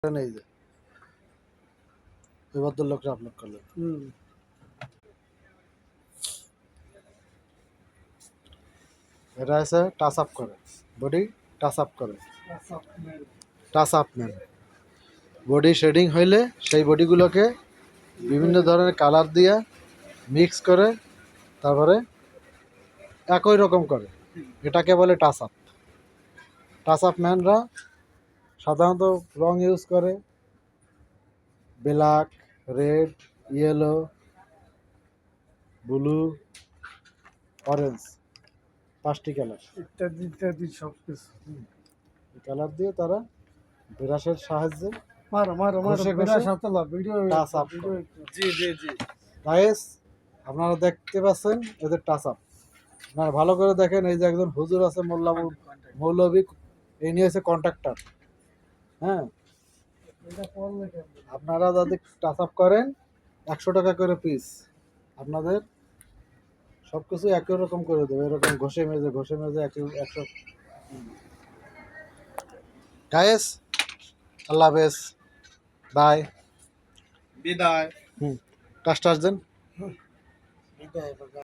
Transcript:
এই যে ওই ভদ্রলোকটা আপলোড করলেন। এটা হচ্ছে টাচ আপ করে, বডি টাচ আপ করে, touch up man. Body shading হইলে সেই বডিগুলোকে বিভিন্ন ধরনের কালার দিয়ে মিক্স করে তারপরে একই রকম করে, এটাকে বলে টাচ আপ। টাচ আপ ম্যানরা সাধারণত রং ইউজ করে black, red, yellow, blue, orange, 5টি কালার ইত্যাদি ইত্যাদি সব কিছু। কালার দিয়ে তারা ব্রাশের সাহায্যে মারো মারো মারো ঘষে বেড়া ঘষে Satla video touch up video. জি জি জি গাইস, আপনারা দেখতে পাচ্ছেন এদের টাচ আপ। আপনারা ভালো করে দেখেন, এই যে একজন হুজুর আছে, মৌলবী, এই নিয়ে হচ্ছে কন্ট্রাক্টর। হ্যাঁ, এটা পড়লে কেমন? আপনারা যদি টাচ আপ করেন 100 টাকা করে পিস, আপনাদের সব কিছু একই রকম করে দেবে, এরকম ঘষে মেজে একই 100। গাইস, আল্লাহ হাফেজ, বাই, বিদায়। টাচ টাচ দেন। বিদায়।